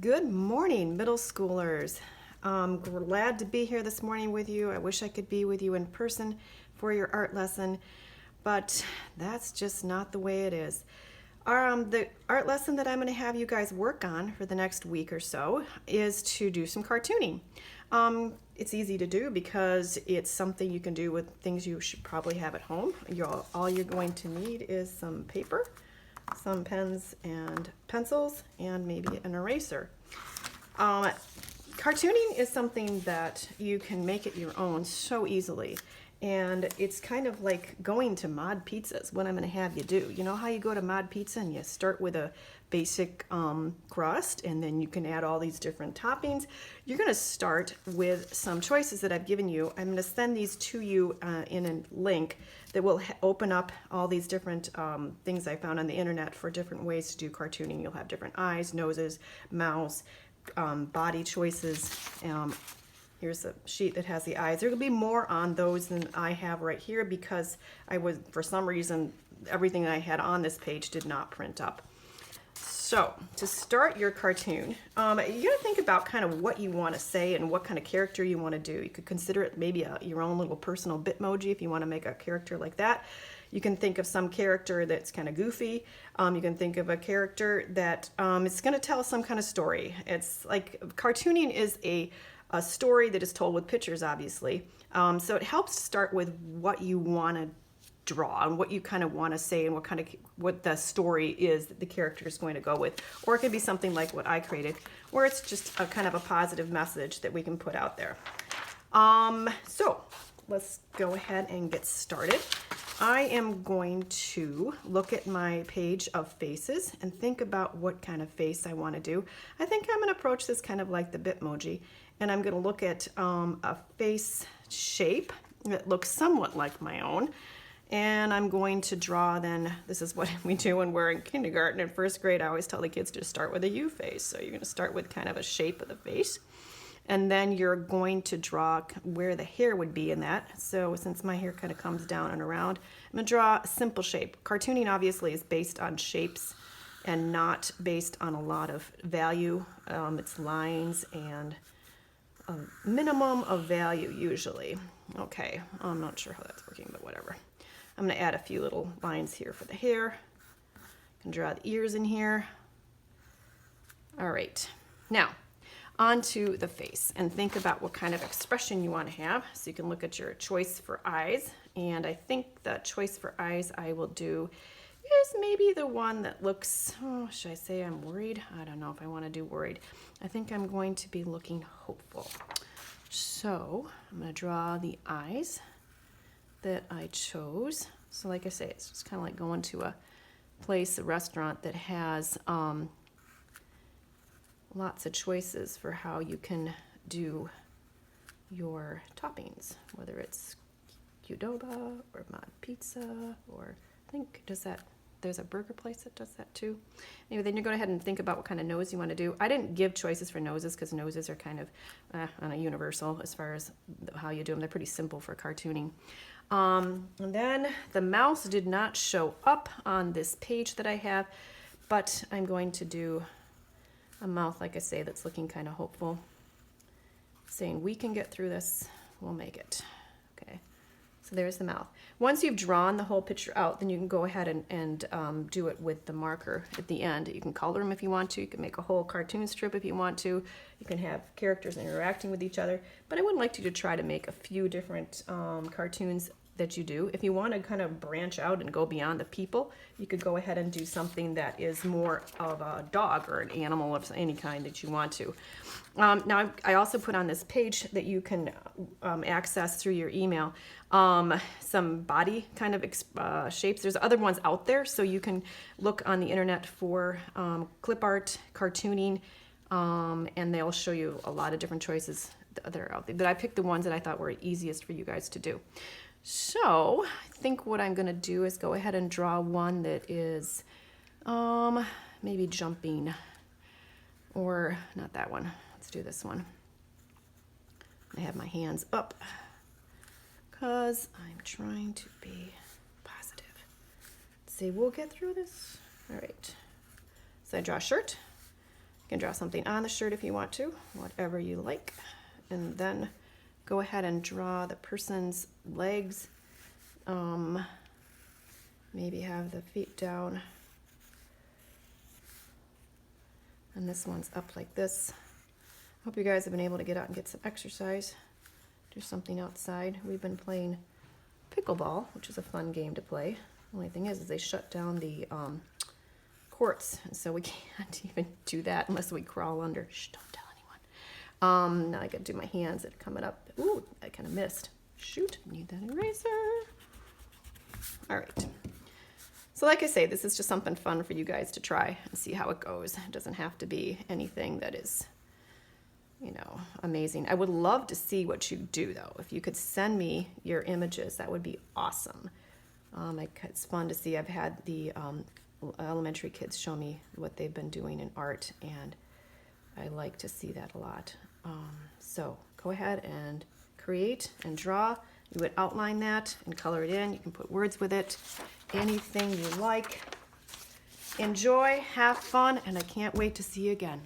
Good morning, middle schoolers. I'm glad to be here this morning with you. I wish I could be with you in person for your art lesson, but that's just not the way it is. The art lesson that I'm going to have you guys work on for the next week or so is to do some cartooning. It's easy to do because it's something you can do with things you should probably have at home. All you're going to need is some paper, some pens and pencils, and maybe an eraser. Cartooning is something that you can make it your own so easily. And it's kind of like going to Mod Pizzas, what I'm going to have you do. You know how you go to Mod Pizza and you start with a basic crust and then you can add all these different toppings? You're going to start with some choices that I've given you. I'm going to send these to you in a link that will open up all these different things I found on the internet for different ways to do cartooning. You'll have different eyes, noses, mouths, body choices. Here's a sheet that has the eyes. There will be more on those than I have right here because for some reason, everything I had on this page did not print up. So to start your cartoon, you gotta think about kind of what you want to say and what kind of character you want to do. You could consider it maybe your own little personal Bitmoji if you want to make a character like that. You can think of some character that's kind of goofy. You can think of a character that is going to tell some kind of story. It's like cartooning is a story that is told with pictures, obviously. So it helps to start with what you want to draw and what you kind of want to say and what the story is that the character is going to go with. Or it could be something like what I created, where it's just a kind of a positive message that we can put out there. So let's go ahead and get started. I am going to look at my page of faces and think about what kind of face I want to do. I think I'm going to approach this kind of like the Bitmoji, and I'm going to look at a face shape that looks somewhat like my own. And I'm going to draw then, this is what we do when we're in kindergarten and first grade. I always tell the kids to start with a U face. So you're going to start with kind of a shape of the face. And then you're going to draw where the hair would be in that. So since my hair kind of comes down and around, I'm going to draw a simple shape. Cartooning obviously is based on shapes and not based on a lot of value. It's lines and a minimum of value usually. Okay, I'm not sure how that's working, but whatever. I'm going to add a few little lines here for the hair. I can draw the ears in here. All right, now onto the face and think about what kind of expression you want to have. So you can look at your choice for eyes, and I think the choice for eyes I will do is maybe the one that looks, should I say I'm worried? I don't know if I want to do worried. I think I'm going to be looking hopeful. So I'm going to draw the eyes that I chose. So like I say, it's just kind of like going to a place, a restaurant that has lots of choices for how you can do your toppings, whether it's Qdoba or Mod Pizza, or I think there's a burger place that does that too. Anyway, then you go ahead and think about what kind of nose you want to do. I didn't give choices for noses because noses are kind of universal as far as how you do them. They're pretty simple for cartooning. And then the mouth did not show up on this page that I have, but I'm going to do a mouth, like I say, that's looking kind of hopeful, saying we can get through this, we'll make it. Okay, so there's the mouth. Once you've drawn the whole picture out, then you can go ahead and do it with the marker at the end. You can color them if you want to. You can make a whole cartoon strip if you want to. You can have characters interacting with each other. But I would like you to try to make a few different cartoons that you do. If you want to kind of branch out and go beyond the people, you could go ahead and do something that is more of a dog or an animal of any kind that you want to. Now, I also put on this page that you can access through your email some body kind of shapes. There's other ones out there, so you can look on the internet for clip art, cartooning, and they'll show you a lot of different choices that are out there. But I picked the ones that I thought were easiest for you guys to do. So I think what I'm going to do is go ahead and draw one that is maybe jumping, or not that one. Let's do this one. I have my hands up because I'm trying to be positive. Let's see, we'll get through this. All right. So I draw a shirt. can draw something on the shirt if you want to, whatever you like. And then go ahead and draw the person's legs. Maybe have the feet down. And this one's up like this. Hope you guys have been able to get out and get some exercise. Do something outside. We've been playing pickleball, which is a fun game to play. The only thing is they shut down the courts, and so we can't even do that unless we crawl under. Shh, don't tell anyone. Now I gotta do my hands that are coming up. Ooh, I kind of missed. Shoot, need that eraser. All right. So like I say, this is just something fun for you guys to try and see how it goes. It doesn't have to be anything that is, you know, amazing. I would love to see what you do, though. If you could send me your images, that would be awesome. It's fun to see. I've had the elementary kids show me what they've been doing in art, and I like to see that a lot. So go ahead and create and draw. You would outline that and color it in. You can put words with it, anything you like. Enjoy, have fun, and I can't wait to see you again.